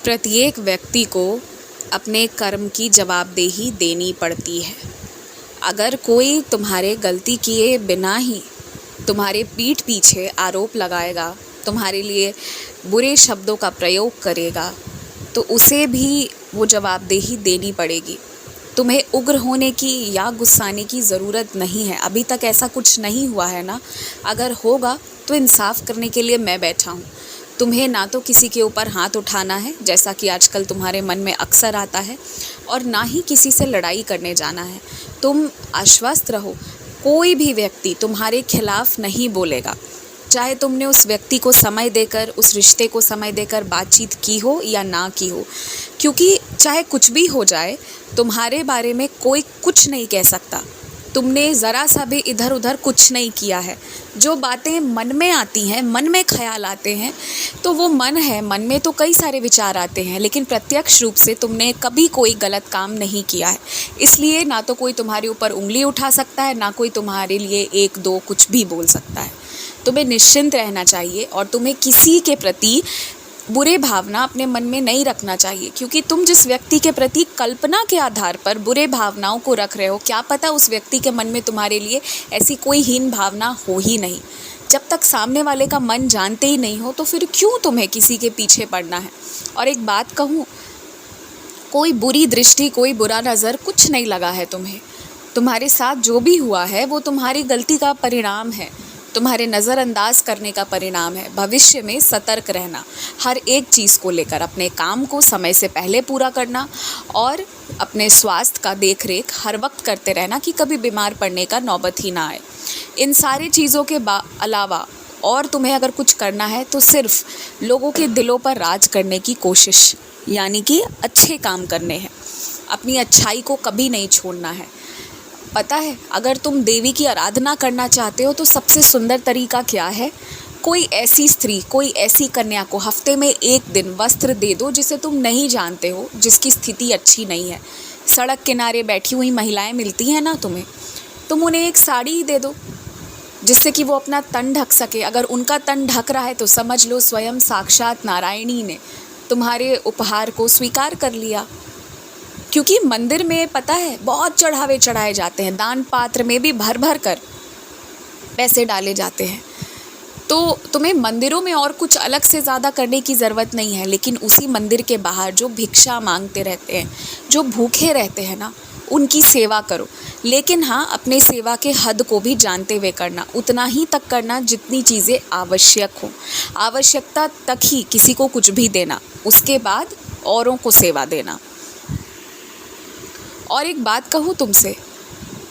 प्रत्येक व्यक्ति को अपने कर्म की जवाबदेही देनी पड़ती है। अगर कोई तुम्हारे गलती किए बिना ही तुम्हारे पीठ पीछे आरोप लगाएगा, तुम्हारे लिए बुरे शब्दों का प्रयोग करेगा, तो उसे भी वो जवाबदेही देनी पड़ेगी। तुम्हें उग्र होने की या गुस्साने की ज़रूरत नहीं है। अभी तक ऐसा कुछ नहीं हुआ है ना। अगर होगा तो इंसाफ करने के लिए मैं बैठा हूँ। तुम्हें ना तो किसी के ऊपर हाथ उठाना है, जैसा कि आजकल तुम्हारे मन में अक्सर आता है, और ना ही किसी से लड़ाई करने जाना है। तुम आश्वस्त रहो, कोई भी व्यक्ति तुम्हारे खिलाफ नहीं बोलेगा। चाहे तुमने उस व्यक्ति को समय देकर, उस रिश्ते को समय देकर बातचीत की हो या ना की हो, क्योंकि चाहे कुछ भी हो जाए, तुम्हारे बारे में कोई कुछ नहीं कह सकता। तुमने ज़रा सा भी इधर उधर कुछ नहीं किया है। जो बातें मन में आती हैं, मन में ख्याल आते हैं, तो वो मन है, मन में तो कई सारे विचार आते हैं, लेकिन प्रत्यक्ष रूप से तुमने कभी कोई गलत काम नहीं किया है। इसलिए ना तो कोई तुम्हारे ऊपर उंगली उठा सकता है, ना कोई तुम्हारे लिए एक दो कुछ भी बोल सकता है। तुम्हें निश्चिंत रहना चाहिए और तुम्हें किसी के प्रति बुरे भावना अपने मन में नहीं रखना चाहिए, क्योंकि तुम जिस व्यक्ति के प्रति कल्पना के आधार पर बुरे भावनाओं को रख रहे हो, क्या पता उस व्यक्ति के मन में तुम्हारे लिए ऐसी कोई हीन भावना हो ही नहीं। जब तक सामने वाले का मन जानते ही नहीं हो, तो फिर क्यों तुम्हें किसी के पीछे पड़ना है। और एक बात कहूँ, कोई बुरी दृष्टि, कोई बुरा नज़र कुछ नहीं लगा है तुम्हें। तुम्हारे साथ जो भी हुआ है वो तुम्हारी गलती का परिणाम है, तुम्हारे नज़रअंदाज करने का परिणाम है। भविष्य में सतर्क रहना, हर एक चीज़ को लेकर अपने काम को समय से पहले पूरा करना और अपने स्वास्थ्य का देख रेख हर वक्त करते रहना कि कभी बीमार पड़ने का नौबत ही ना आए। इन सारी चीज़ों के अलावा और तुम्हें अगर कुछ करना है तो सिर्फ लोगों के दिलों पर राज करने की कोशिश, यानी कि अच्छे काम करने हैं। अपनी अच्छाई को कभी नहीं छोड़ना है। पता है, अगर तुम देवी की आराधना करना चाहते हो तो सबसे सुंदर तरीका क्या है? कोई ऐसी स्त्री, कोई ऐसी कन्या को हफ्ते में एक दिन वस्त्र दे दो जिसे तुम नहीं जानते हो, जिसकी स्थिति अच्छी नहीं है। सड़क किनारे बैठी हुई महिलाएं मिलती हैं ना तुम्हें, तुम उन्हें एक साड़ी ही दे दो जिससे कि वो अपना तन ढक सके। अगर उनका तन ढक रहा है तो समझ लो स्वयं साक्षात नारायणी ने तुम्हारे उपहार को स्वीकार कर लिया। क्योंकि मंदिर में पता है बहुत चढ़ावे चढ़ाए जाते हैं, दान पात्र में भी भर भर कर पैसे डाले जाते हैं। तो तुम्हें मंदिरों में और कुछ अलग से ज़्यादा करने की ज़रूरत नहीं है, लेकिन उसी मंदिर के बाहर जो भिक्षा मांगते रहते हैं, जो भूखे रहते हैं ना, उनकी सेवा करो। लेकिन हाँ, अपने सेवा के हद को भी जानते हुए करना, उतना ही तक करना जितनी चीज़ें आवश्यक हो। आवश्यकता तक ही किसी को कुछ भी देना, उसके बाद औरों को सेवा देना। और एक बात कहूँ तुमसे,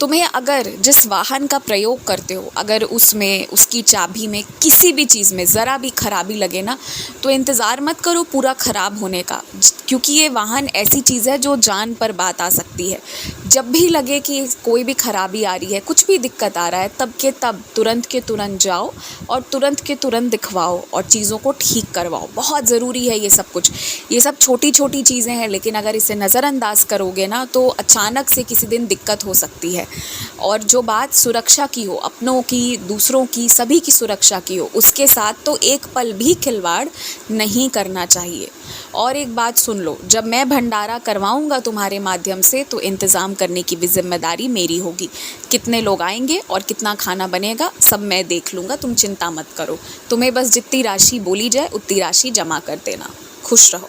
तुम्हें अगर जिस वाहन का प्रयोग करते हो, अगर उसमें, उसकी चाबी में, किसी भी चीज़ में ज़रा भी खराबी लगे ना, तो इंतज़ार मत करो पूरा ख़राब होने का, क्योंकि ये वाहन ऐसी चीज़ है जो जान पर बात आ सकती है। जब भी लगे कि कोई भी खराबी आ रही है, कुछ भी दिक्कत आ रहा है, तब के तब तुरंत के तुरंत जाओ और तुरंत के तुरंत दिखवाओ और चीज़ों को ठीक करवाओ। बहुत ज़रूरी है ये सब कुछ। ये सब छोटी छोटी चीज़ें हैं, लेकिन अगर इसे नज़रअंदाज करोगे ना तो अचानक से किसी दिन दिक्कत हो सकती है। और जो बात सुरक्षा की हो, अपनों की, दूसरों की, सभी की सुरक्षा की हो, उसके साथ तो एक पल भी खिलवाड़ नहीं करना चाहिए। और एक बात सुन लो, जब मैं भंडारा करवाऊंगा तुम्हारे माध्यम से, तो इंतज़ाम करने की भी जिम्मेदारी मेरी होगी। कितने लोग आएंगे और कितना खाना बनेगा सब मैं देख लूँगा, तुम चिंता मत करो। तुम्हें बस जितनी राशि बोली जाए उतनी राशि जमा कर देना। खुश रहो।